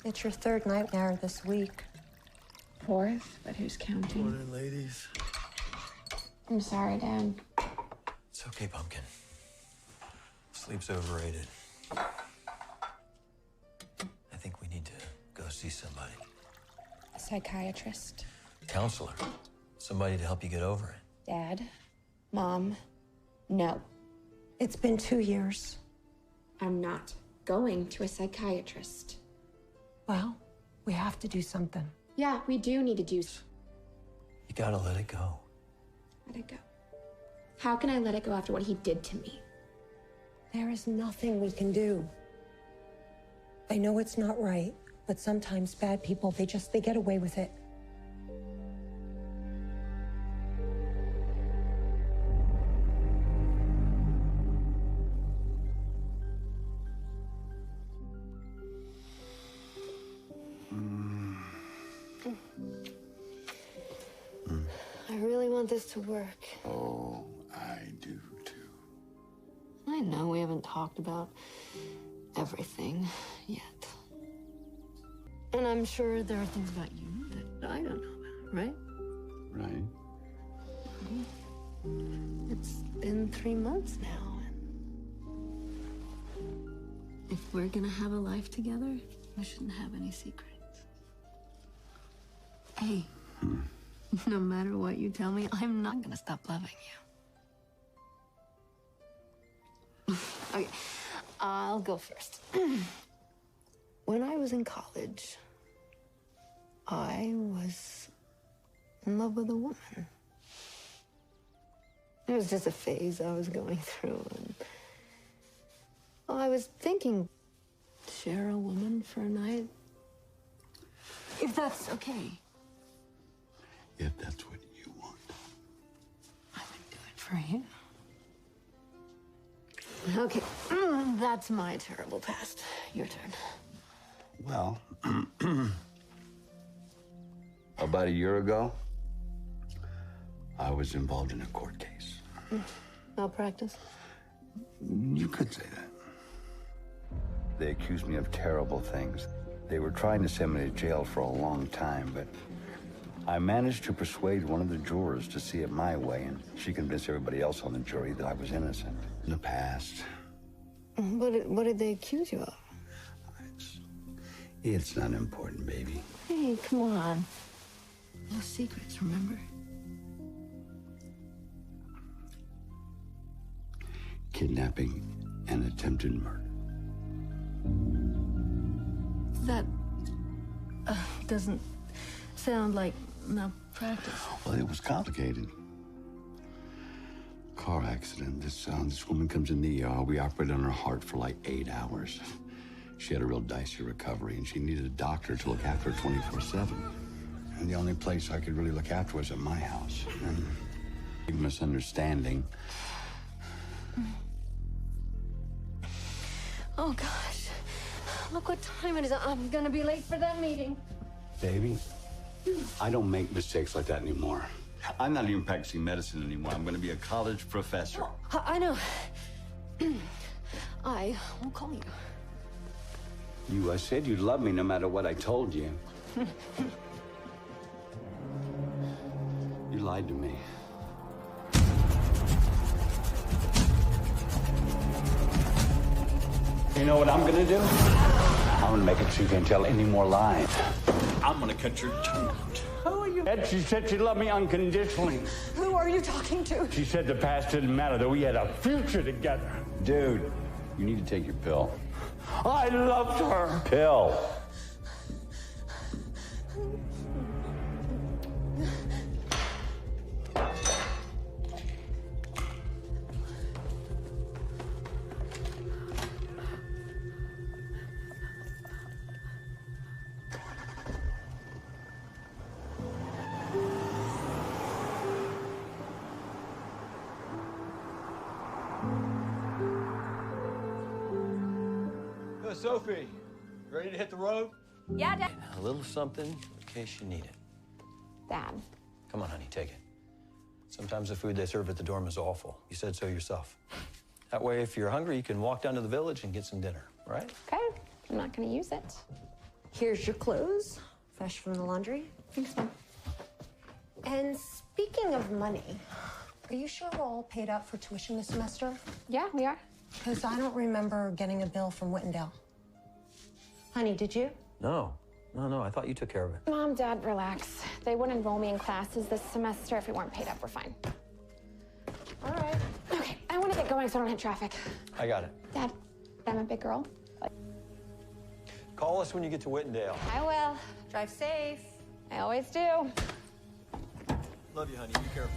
It's your third nightmare this week. Fourth, but who's counting? Morning, ladies. I'm sorry, Dad. It's okay, Pumpkin. Sleep's overrated. I think we need to go see somebody. A psychiatrist. Counselor. Somebody to help you get over it. Dad, Mom, no. It's been 2 years. I'm not going to a psychiatrist. Well, we have to do something. Yeah, we do need to do. You gotta let it go. Let it go. How can I let it go after what he did to me? There is nothing we can do. I know it's not right, but sometimes bad people, they get away with it. I really want this to work. Oh, I do too. I know we haven't talked about everything yet. And I'm sure there are things about you that I don't know about, right? Right. It's been 3 months now, and if we're gonna have a life together, we shouldn't have any secrets. Hey, no matter what you tell me, I'm not gonna stop loving you. Okay, I'll go first. When I was in college, I was in love with a woman. It was just a phase I was going through, and well, I was thinking, share a woman for a night, if that's okay. If that's what you want. I would do it for you. Okay, that's my terrible past. Your turn. Well, about a year ago, I was involved in a court case. Malpractice? You could say that. They accused me of terrible things. They were trying to send me to jail for a long time, but I managed to persuade one of the jurors to see it my way, and she convinced everybody else on the jury that I was innocent. In the past. What did they accuse you of? It's not important, baby. Hey, come on. No secrets, remember? Kidnapping and attempted murder. That doesn't sound like malpractice. Well, it was complicated. Car accident. This woman comes in the ER. We operated on her heart for like 8 hours. She had a real dicey recovery, and she needed a doctor to look after her 24/7. And the only place I could really look after her was at my house. And big misunderstanding. Oh, gosh. Look what time it is. I'm gonna be late for that meeting. Baby, I don't make mistakes like that anymore. I'm not even practicing medicine anymore. I'm going to be a college professor. I know. I will call you. I said you'd love me no matter what I told you. You lied to me. You know what I'm going to do? I'm going to make it so you can't tell any more lies. I'm going to cut your tongue out. Who are you? Ed, she said she loved me unconditionally. Who are you talking to? She said the past didn't matter, that we had a future together. Dude, you need to take your pill. I loved her. Pill. Sophie, ready to hit the road? Yeah, Dad. A little something in case you need it. Dad. Come on, honey, take it. Sometimes the food they serve at the dorm is awful. You said so yourself. That way, if you're hungry, you can walk down to the village and get some dinner, right? Okay. I'm not gonna use it. Here's your clothes, fresh from the laundry. Thanks, Mom. And speaking of money, are you sure we're all paid up for tuition this semester? Yeah, we are. Because I don't remember getting a bill from Whitendale. Honey, did you? No, I thought you took care of it. Mom, Dad, relax. They wouldn't enroll me in classes this semester if we weren't paid up. We're fine. All right. Okay, I want to get going so I don't hit traffic. I got it. Dad, I'm a big girl. Call us when you get to Whitendale. I will. Drive safe. I always do. Love you, honey. Be careful.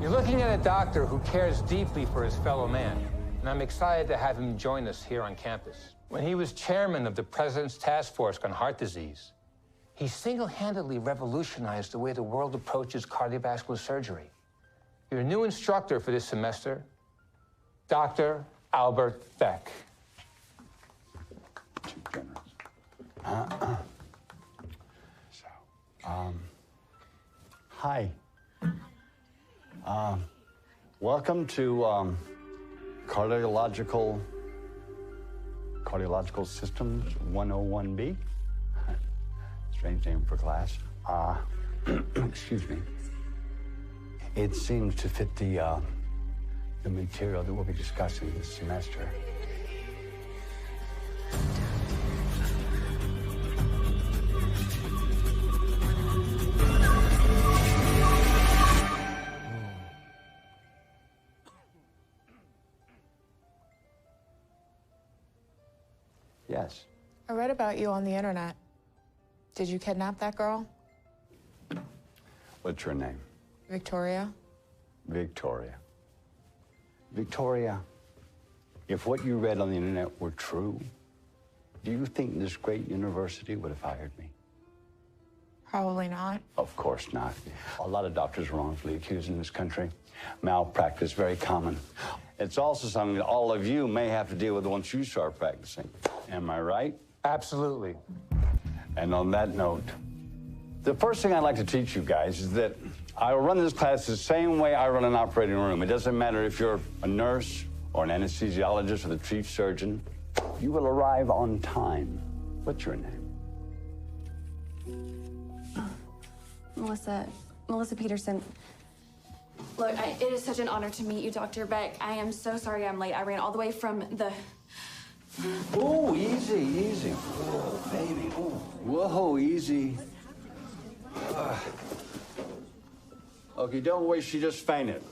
You're looking at a doctor who cares deeply for his fellow man, and I'm excited to have him join us here on campus. When he was chairman of the President's Task Force on Heart Disease, he single-handedly revolutionized the way the world approaches cardiovascular surgery. Your new instructor for this semester, Dr. Albert Beck. Too generous. Hi. Welcome to Cardiological Systems 101B. Strange name for class. Excuse me. It seems to fit the material that we'll be discussing this semester. Yes. I read about you on the internet. Did you kidnap that girl? What's your name? Victoria? Victoria. Victoria, if what you read on the internet were true, do you think this great university would have hired me? Probably not. Of course not. A lot of doctors are wrongfully accused in this country. Malpractice, very common. It's also something that all of you may have to deal with once you start practicing. Am I right? Absolutely. And on that note, the first thing I'd like to teach you guys is that I will run this class the same way I run an operating room. It doesn't matter if you're a nurse or an anesthesiologist or the chief surgeon. You will arrive on time. What's your name? Melissa Peterson. Look, it is such an honor to meet you, Dr. Beck. I am so sorry I'm late. I ran all the way from the... Oh, easy, easy. Whoa, baby. Oh. Whoa, easy. Okay, don't worry, she just fainted.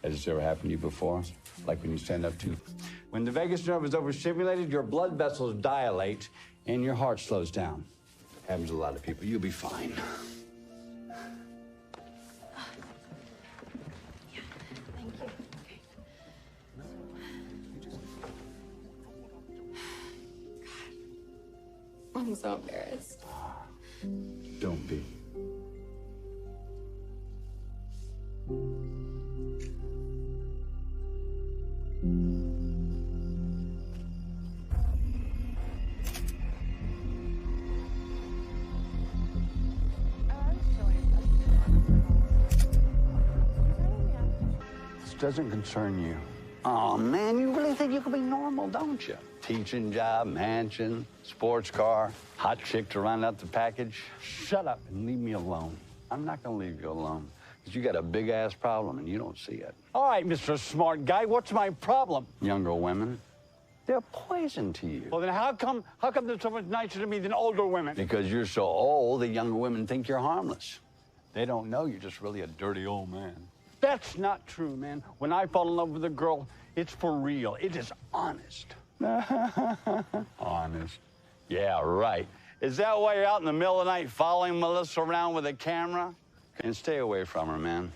Has this ever happened to you before? Like when you stand up too. When the vagus nerve is overstimulated, your blood vessels dilate and your heart slows down. Happens to a lot of people. You'll be fine. Thank you. God. I'm so embarrassed. Don't be. This doesn't concern you. Oh, man, you really think you can be normal, don't you? Teaching job, mansion, sports car, hot chick to round out the package. Shut up and leave me alone. I'm not gonna leave you alone, because you got a big-ass problem and you don't see it. All right, Mr. Smart Guy, what's my problem? Younger women, they're poison to you. Well, then how come they're so much nicer to me than older women? Because you're so old, the younger women think you're harmless. They don't know you're just really a dirty old man. That's not true, man. When I fall in love with a girl, it's for real. It is honest. Honest? Yeah, right. Is that why you're out in the middle of the night following Melissa around with a camera? And stay away from her, man.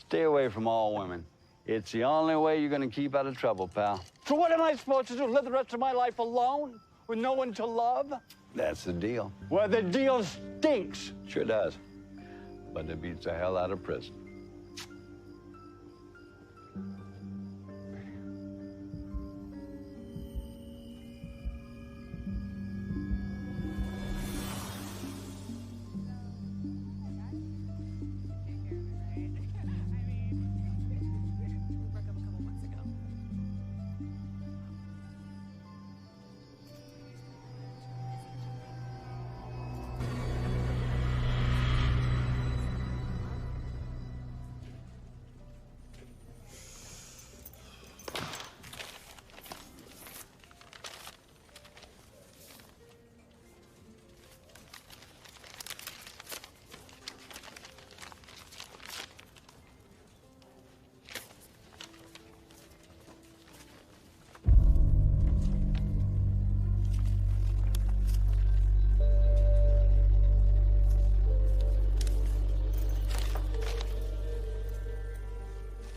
Stay away from all women. It's the only way you're gonna keep out of trouble, pal. So what am I supposed to do? Live the rest of my life alone? With no one to love? That's the deal. Well, the deal stinks. Sure does. But it beats the hell out of prison.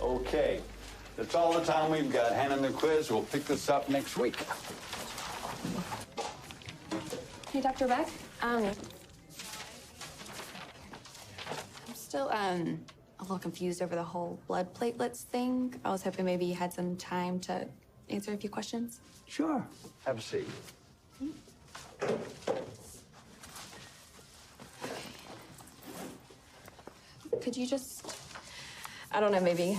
Okay, that's all the time we've got. Hand in the quiz. We'll pick this up next week. Hey, Dr. Beck. I'm still a little confused over the whole blood platelets thing. I was hoping maybe you had some time to answer a few questions. Sure. Have a seat. Could you just, I don't know, maybe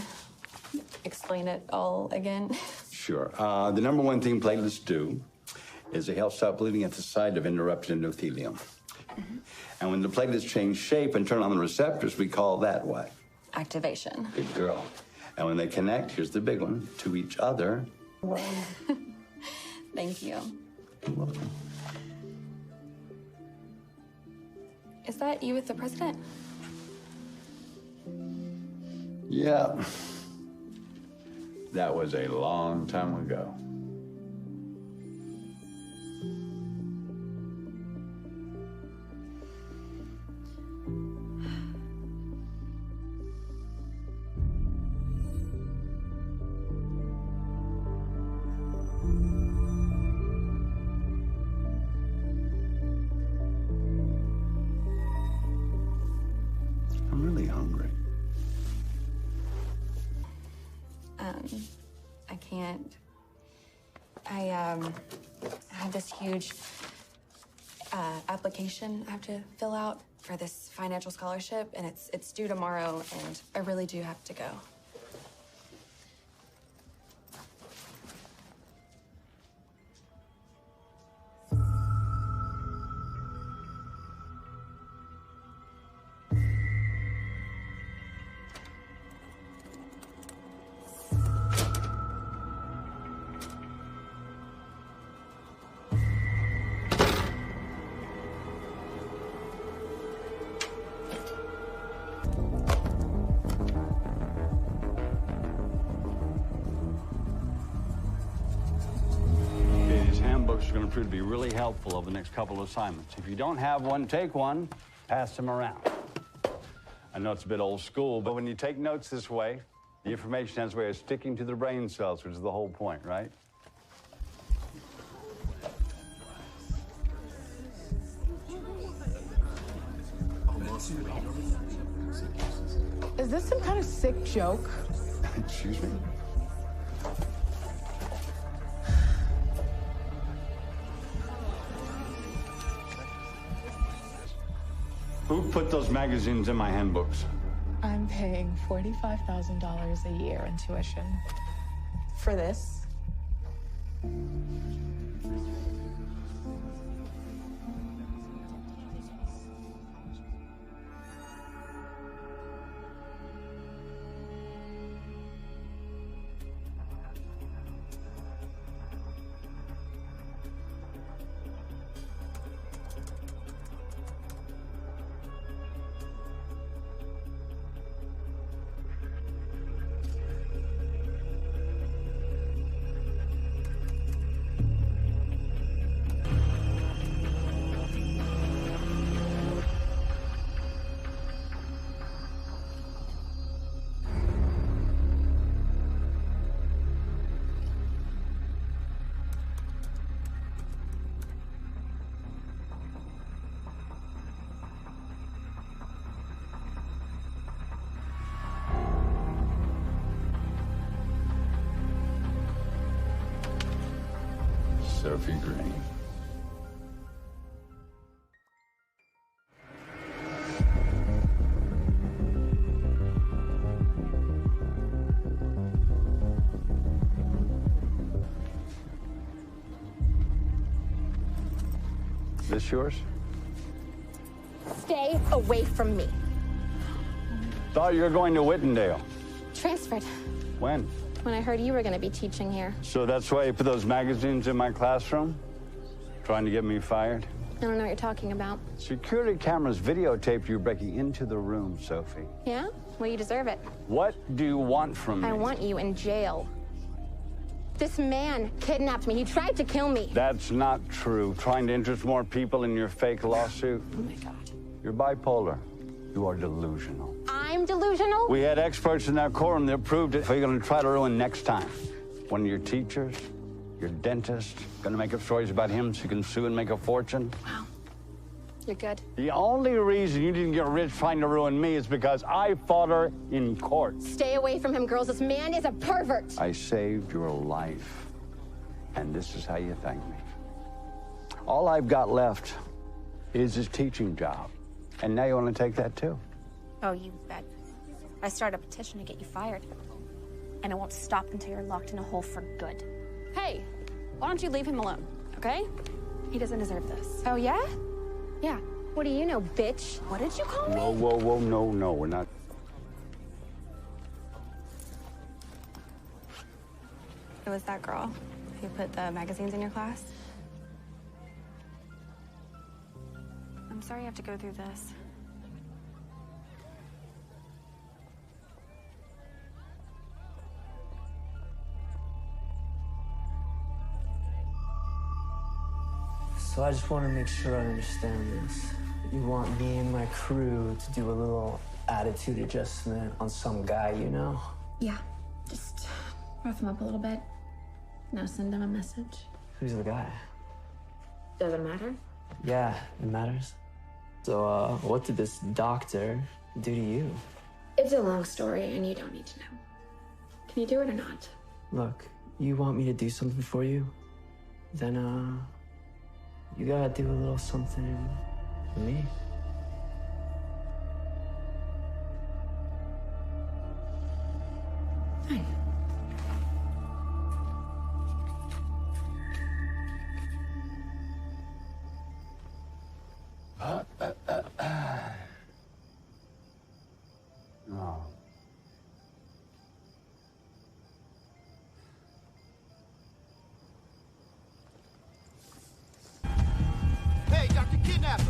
explain it all again? Sure. The number one thing platelets do is they help stop bleeding at the site of interrupted endothelium. And when the platelets change shape and turn on the receptors, we call that what? Activation. Good girl. And when they connect, here's the big one, to each other. Thank you. You're welcome. Is that you with the president? Yeah. That was a long time ago. I'm really hungry. I can't. I have this huge application I have to fill out for this financial scholarship, and it's due tomorrow, and I really do have to go. Are going to prove to be really helpful over the next couple of assignments. If you don't have one, take one, pass them around. I know it's a bit old school, but when you take notes this way, the information has a way of sticking to the brain cells, which is the whole point, right? Is this some kind of sick joke? Excuse me? Who put those magazines in my handbooks? I'm paying $45,000 a year in tuition. For this? Sophie Green. This yours? Stay away from me. Thought you were going to Whittendale. Transferred. When? When I heard you were going to be teaching here. So that's why you put those magazines in my classroom? Trying to get me fired? I don't know what you're talking about. Security cameras videotaped you breaking into the room, Sophie. Yeah? Well, you deserve it. What do you want from me? I want you in jail. This man kidnapped me. He tried to kill me. That's not true. Trying to interest more people in your fake lawsuit. Oh, my God. You're bipolar. You are delusional. I'm delusional? We had experts in that courtroom that proved it. What are you going to try to ruin next time? One of your teachers? Your dentist? Going to make up stories about him so you can sue and make a fortune? Wow. You're good. The only reason you didn't get rich trying to ruin me is because I fought her in court. Stay away from him, girls. This man is a pervert. I saved your life, and this is how you thank me. All I've got left is this teaching job, and now you want to take that too? Oh, you bet. I started a petition to get you fired, and it won't stop until you're locked in a hole for good. Hey, why don't you leave him alone, okay? He doesn't deserve this. Oh, yeah? Yeah. What do you know, bitch? What did you call me? Whoa, whoa, whoa, no, we're not. It was that girl who put the magazines in your class. I'm sorry you have to go through this. So I just want to make sure I understand this. You want me and my crew to do a little attitude adjustment on some guy, you know? Yeah, just rough him up a little bit. Now send him a message. Who's the guy? Does it matter? Yeah, it matters. So, what did this doctor do to you? It's a long story and you don't need to know. Can you do it or not? Look, you want me to do something for you? Then, you gotta do a little something for me. Fine. No. Hey, Dr. Kidnapper!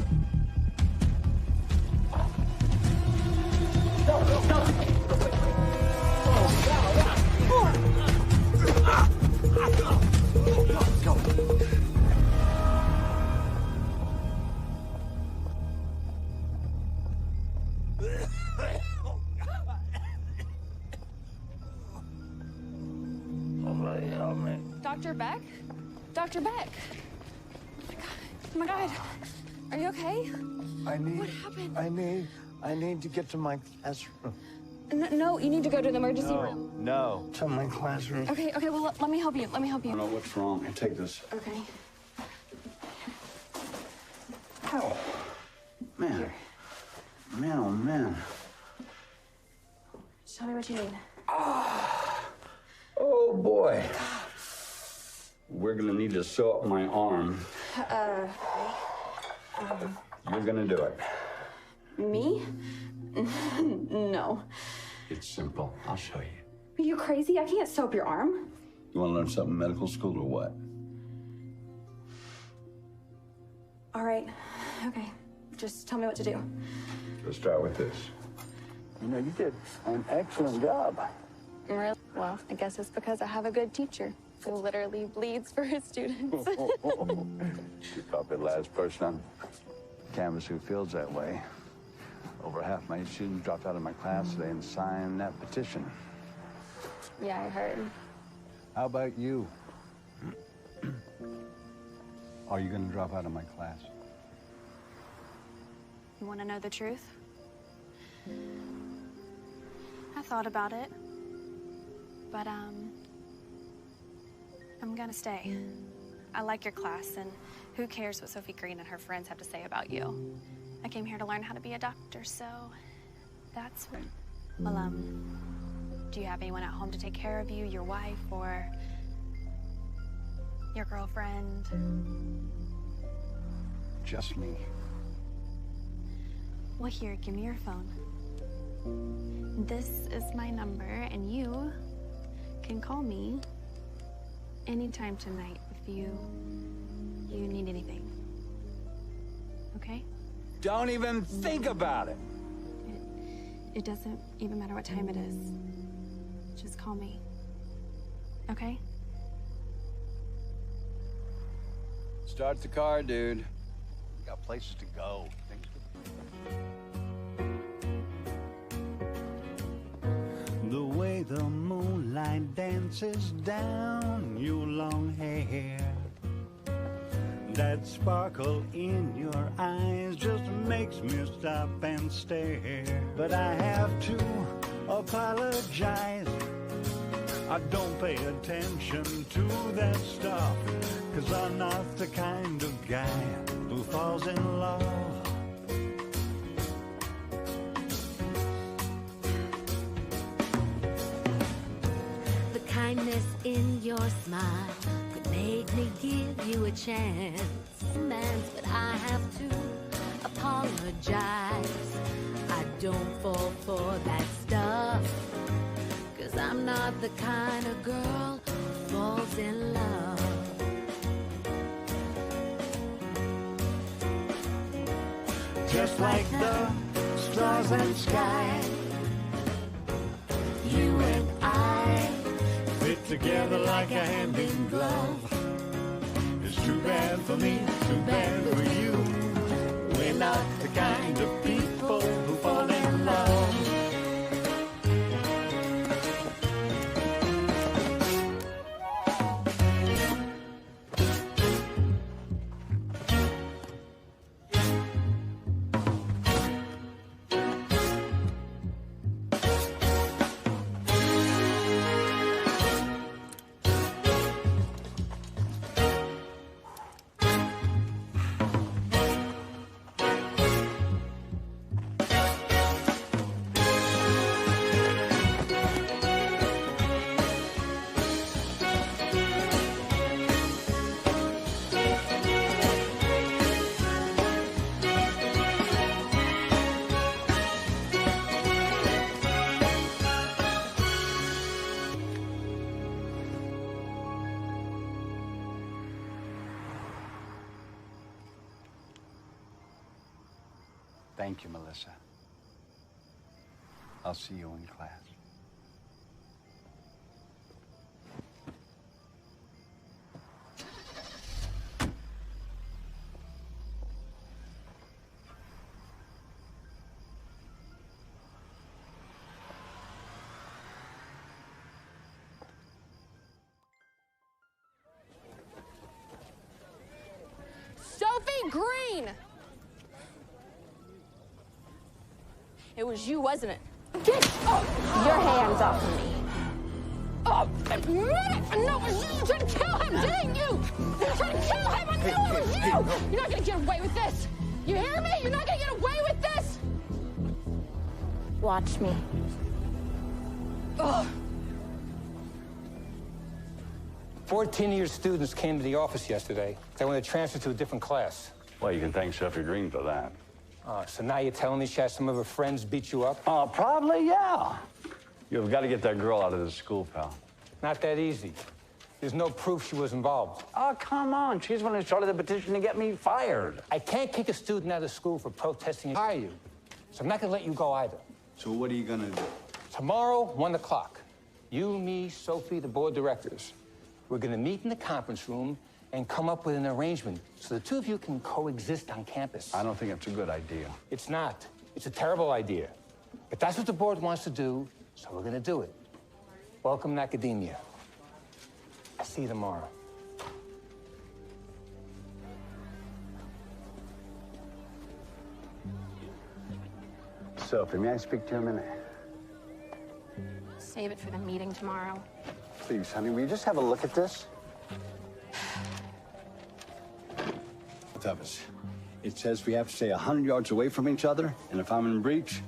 Dr. Beck? Dr. Beck! Oh my God. Are you okay? What happened? I need to get to my classroom. No, you need to go to the emergency room. No, to my classroom. Okay, well, let me help you. Let me help I don't you. know what's wrong. Here, take this. Okay. Ow. Man. Man, oh, man. Tell me what you need. Oh, boy. We're gonna need to sew up my arm. You're gonna do it. Me? No. It's simple. I'll show you. Are you crazy? I can't sew up your arm. You wanna learn something in medical school or what? All right. Okay. Just tell me what to do. Let's start with this. You know, you did an excellent job. Really? Well, I guess it's because I have a good teacher who literally bleeds for his students. You're probably the last person on campus who feels that way. Over half my students dropped out of my class today and signed that petition. Yeah, I heard. How about you? Are you going to drop out of my class? You want to know the truth? I thought about it, but I'm gonna stay. I like your class, and who cares what Sophie Green and her friends have to say about you? I came here to learn how to be a doctor, so that's what. Well, do you have anyone at home to take care of you, your wife, or your girlfriend? Just me. Well, here, give me your phone. This is my number, and you can call me anytime tonight if you need anything. Okay? Don't even think about it. It doesn't even matter what time it is. Just call me. Okay? Start the car, dude. We got places to go. the moonlight dances down your long hair. That sparkle in your eyes just makes me stop and stare. But I have to apologize. I don't pay attention to that stuff, 'cause I'm not the kind of guy who falls in love. The kindness in your smile could make me give you a chance, but I have to apologize. I don't fall for that stuff, 'cause I'm not the kind of girl who falls in love. Just like the stars and sky, you and I fit together like a hand in glove. It's too bad for me, too bad for you. We're not the kind of people who fall in love. Thank you, Melissa. I'll see you in class. Sophie Green! It was you, wasn't it? Get your hands off me. Oh, admit it! No, it was you. You tried to kill him, didn't you? You tried to kill him. I knew it was you. You're not gonna get away with this. You hear me? You're not gonna get away with this. Watch me. Ugh. 14 of your students came to the office yesterday. They want to transfer to a different class. Well, you can thank Sophie Green for that. So now you're telling me she has some of her friends beat you up? Probably, yeah. You've got to get that girl out of the school, pal. Not that easy. There's no proof she was involved. Oh, come on. She's the one who started the petition to get me fired. I can't kick a student out of school for protesting and hire you. So I'm not going to let you go either. So what are you going to do? Tomorrow, 1 o'clock. You, me, Sophie, the board of directors. We're going to meet in the conference room and come up with an arrangement so the two of you can coexist on campus. I don't think it's a good idea. It's not. It's a terrible idea. But that's what the board wants to do, so we're going to do it. Welcome to academia. I'll see you tomorrow. Sophie, may I speak to you a minute? Save it for the meeting tomorrow. Please, honey, will you just have a look at this? Tubbs, it says we have to stay 100 yards away from each other, and if I'm in breach,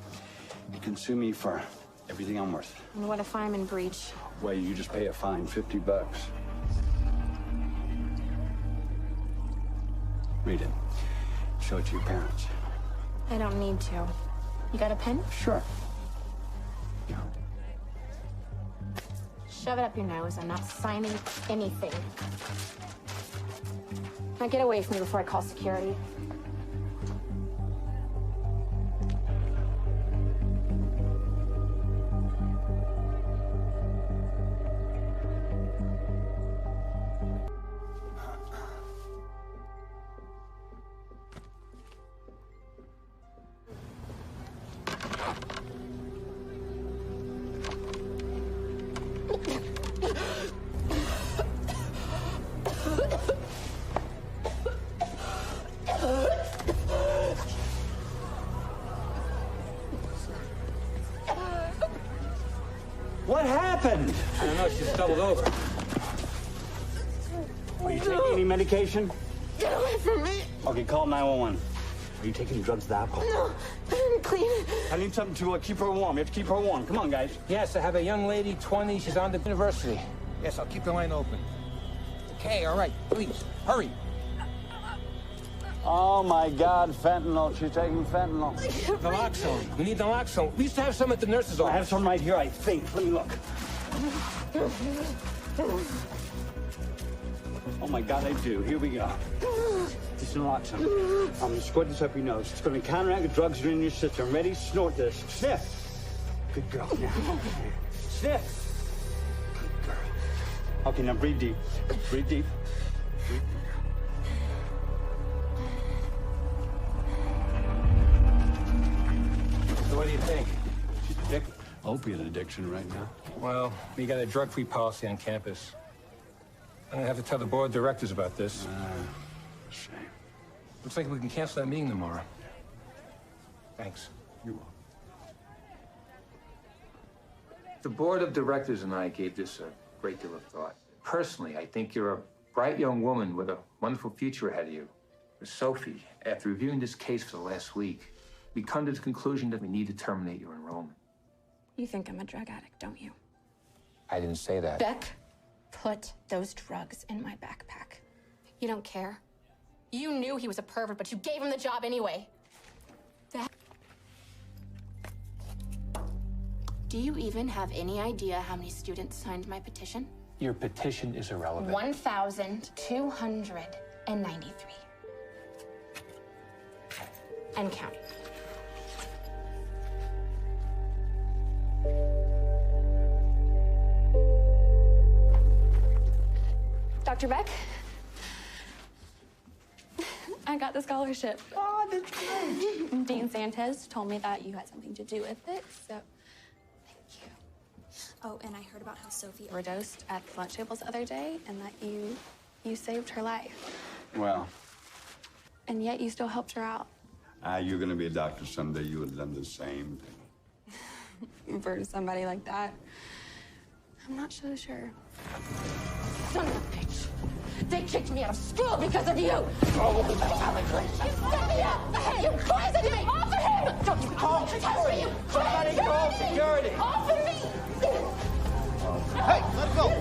you can sue me for everything I'm worth. And what if I'm in breach? Well, you just pay a fine, $50. Read it. Show it to your parents. I don't need to. You got a pen? Sure. Yeah. Shove it up your nose. I'm not signing anything. Now get away from me before I call security. What happened? I don't know, she's doubled over. Are you taking any medication? Get away from me! Okay, call 911. Are you taking drugs with alcohol? No, I didn't clean it. I need something to keep her warm. You have to keep her warm. Come on, guys. Yes, I have a young lady, 20. She's on the university. Yes, I'll keep the line open. Okay, all right. Please, hurry. Oh, my God, fentanyl. She's taking fentanyl. Naloxone. We need naloxone. We used to have some at the nurse's office. I have some right here, I think. Let me look. Oh, my God, I do. Here we go. This is naloxone. I'm going to squirt this up your nose. It's going to counteract the drugs that are in your system. Ready? Snort this. Sniff. Good girl. Now. Sniff. Good girl. Okay, now breathe deep. Breathe deep. Breathe deep. So what do you think? She's addicted. Opiate addiction right now. Well, we got a drug-free policy on campus. I'm gonna have to tell the board of directors about this. Shame. Looks like we can cancel that meeting tomorrow. Thanks. You're welcome. The board of directors and I gave this a great deal of thought. Personally, I think you're a bright young woman with a wonderful future ahead of you. But Sophie, after reviewing this case for the last week, we come to the conclusion that we need to terminate your enrollment. You think I'm a drug addict, don't you? I didn't say that. Beck, put those drugs in my backpack. You don't care. You knew he was a pervert, but you gave him the job anyway. Do you even have any idea how many students signed my petition? Your petition is irrelevant. 1,293. And counting. Dr. Beck? I got the scholarship. Oh, that's great. Dean Santos told me that you had something to do with it, so thank you. Oh, and I heard about how Sophie overdosed at the lunch tables the other day, and that you saved her life. Well. And yet you still helped her out. You're going to be a doctor someday. You would have done the same thing. For somebody like that, I'm not so sure. Son of a bitch! They kicked me out of school because of you! Oh, you set me up! You poisoned me! Off of him! Don't you call security! You Somebody call security! Off of me! Hey, let go!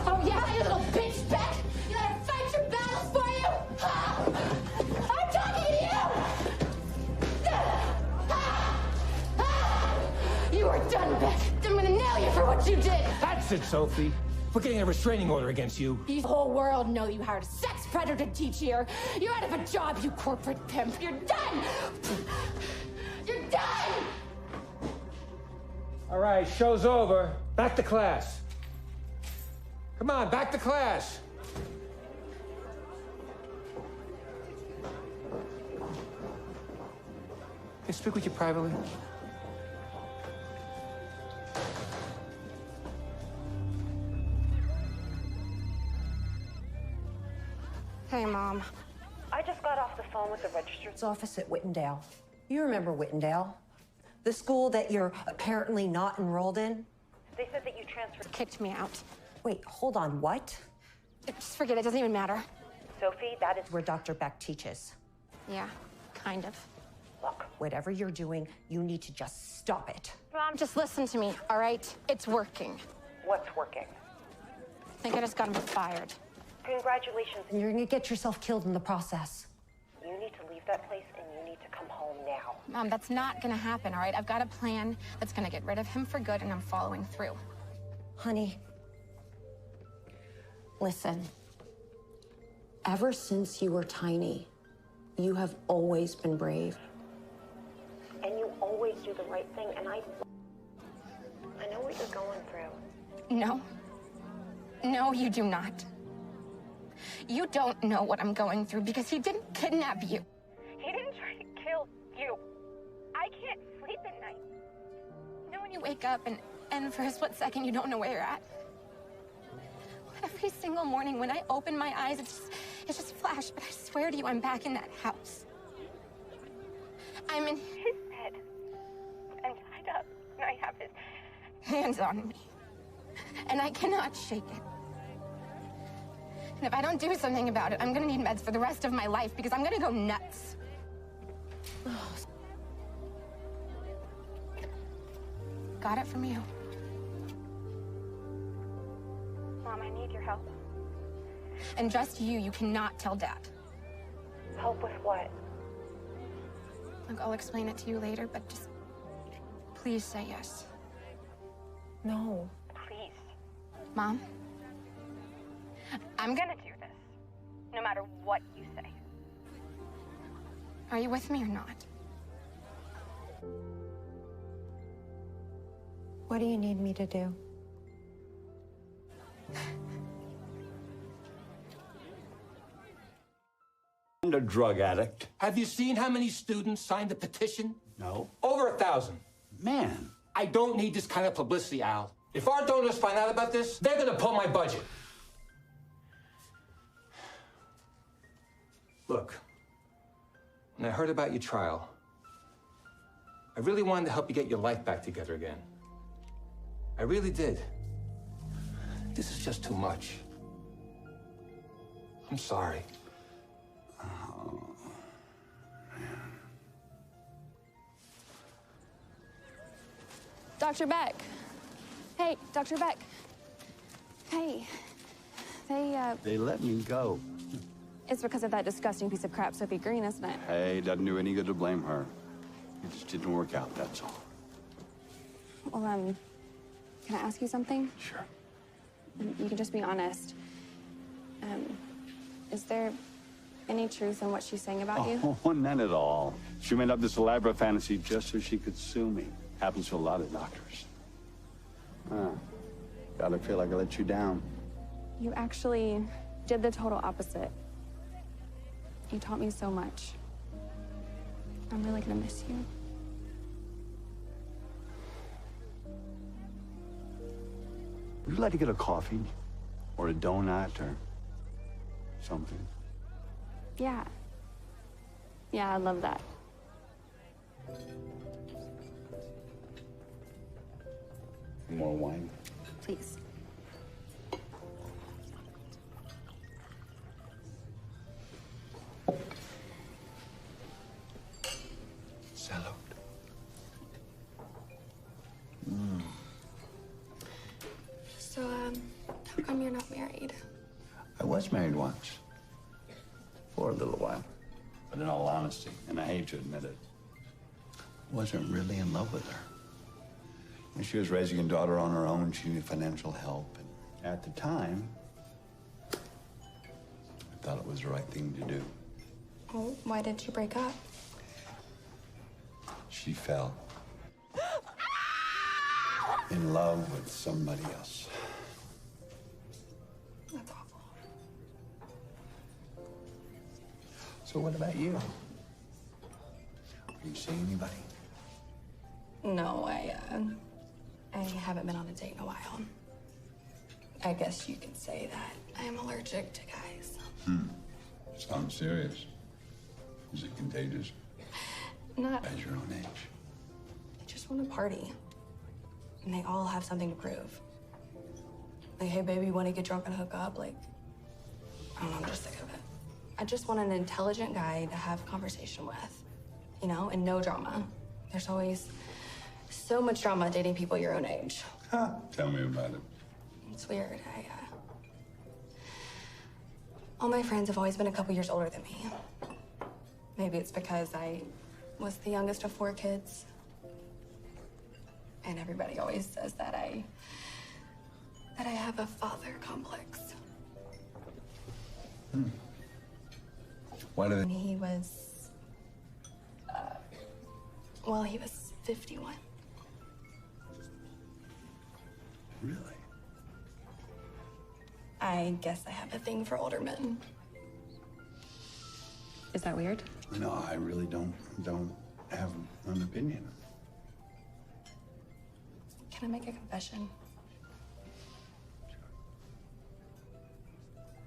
Oh, yeah, you little bitch, Beck! You let her fight your battles for you? I'm talking to you! You are done, Beck! I'm gonna nail you for what you did! That's it, Sophie. We're getting a restraining order against you. The whole world know you hired a sex predator to teach here. You're out of a job, you corporate pimp. You're done! You're done! All right, show's over. Back to class. Come on, back to class. Can I speak with you privately? Hey, Mom. I just got off the phone with the registrar's office at Whittendale. You remember Whittendale? The school that you're apparently not enrolled in? They said that you transferred. Kicked me out. Wait, hold on, what? Just forget it. Doesn't even matter. Sophie, that is where Dr. Beck teaches. Yeah, kind of. Look, whatever you're doing, you need to just stop it. Mom, just listen to me, all right? It's working. What's working? I think I just got him fired. Congratulations. And you're gonna get yourself killed in the process. You need to leave that place and you need to come home now. Mom, that's not gonna happen, all right? I've got a plan that's gonna get rid of him for good, and I'm following through. Honey, listen. Ever since you were tiny, you have always been brave. And you always do the right thing, and I know what you're going through. No. No, you do not. You don't know what I'm going through because he didn't kidnap you. He didn't try to kill you. I can't sleep at night. You know when you wake up and for a split second you don't know where you're at? Every single morning when I open my eyes, it's just flash, but I swear to you, I'm back in that house. I'm in his bed and tied up, and I have hands on me. And I cannot shake it. And if I don't do something about it, I'm gonna need meds for the rest of my life because I'm gonna go nuts. Got it from you. Mom, I need your help. And just you cannot tell Dad. Help with what? Look, I'll explain it to you later, but just please say yes. No. Please. Mom, I'm gonna do this, no matter what you say. Are you with me or not? What do you need me to do? And a drug addict. Have you seen how many students signed the petition? No. Over 1,000. Man. I don't need this kind of publicity, Al. If our donors find out about this, they're gonna pull my budget. Look, when I heard about your trial, I really wanted to help you get your life back together again. I really did. This is just too much. I'm sorry. Oh, man. Dr. Beck. Hey, Dr. Beck. Hey. They let me go. It's because of that disgusting piece of crap, Sophie Green, isn't it? Hey, doesn't do any good to blame her. It just didn't work out, that's all. Well, can I ask you something? Sure. You can just be honest. Is there any truth in what she's saying about you? Oh, none at all. She made up this elaborate fantasy just so she could sue me. Happens to a lot of doctors. Gotta feel like I let you down. You actually did the total opposite. You taught me so much. I'm really gonna miss you. Would you like to get a coffee? Or a donut or something? Yeah. Yeah, I love that. More wine? Please. Salud. So, how come you're not married? I was married once. For a little while. But in all honesty, and I hate to admit it, wasn't really in love with her. When she was raising a daughter on her own, she needed financial help. And at the time, I thought it was the right thing to do. Well, why did you break up? She fell in love with somebody else. That's awful. So what about you? Are you seeing anybody? No, I haven't been on a date in a while. I guess you could say that I'm allergic to guys. Sounds serious. Is it contagious? Not. At your own age. They just want to party. And they all have something to prove. Like, hey, baby, you want to get drunk and hook up? Like, I don't know, I'm just sick of it. I just want an intelligent guy to have a conversation with, you know, and no drama. There's always so much drama dating people your own age. Tell me about it. It's weird. All my friends have always been a couple years older than me. Maybe it's because I was the youngest of 4 kids. And everybody always says that I have a father complex. Why do And they? he was, well, he was 51. Really? I guess I have a thing for older men. Is that weird? No, I really don't have an opinion. Can I make a confession?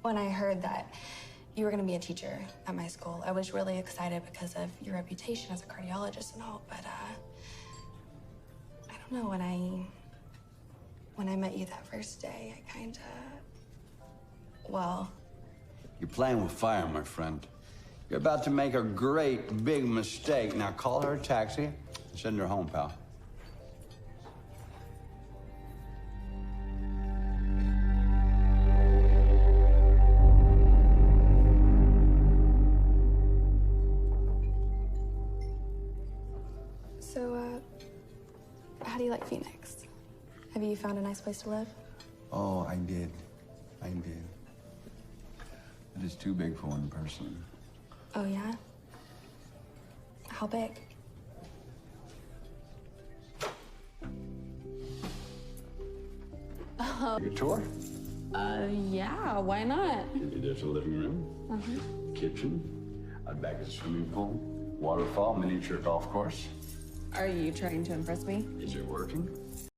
When I heard that you were going to be a teacher at my school, I was really excited because of your reputation as a cardiologist and all, but I don't know, when When I met you that first day, I kinda... Well... You're playing with fire, my friend. You're about to make a great, big mistake. Now call her a taxi and send her home, pal. So, how do you like Phoenix? Have you found a nice place to live? Oh, I did. It is too big for one person. Oh, yeah? How big? Take a tour? Yeah, why not? There's a living room, kitchen, out back is a swimming pool, waterfall, miniature golf course. Are you trying to impress me? Is it working?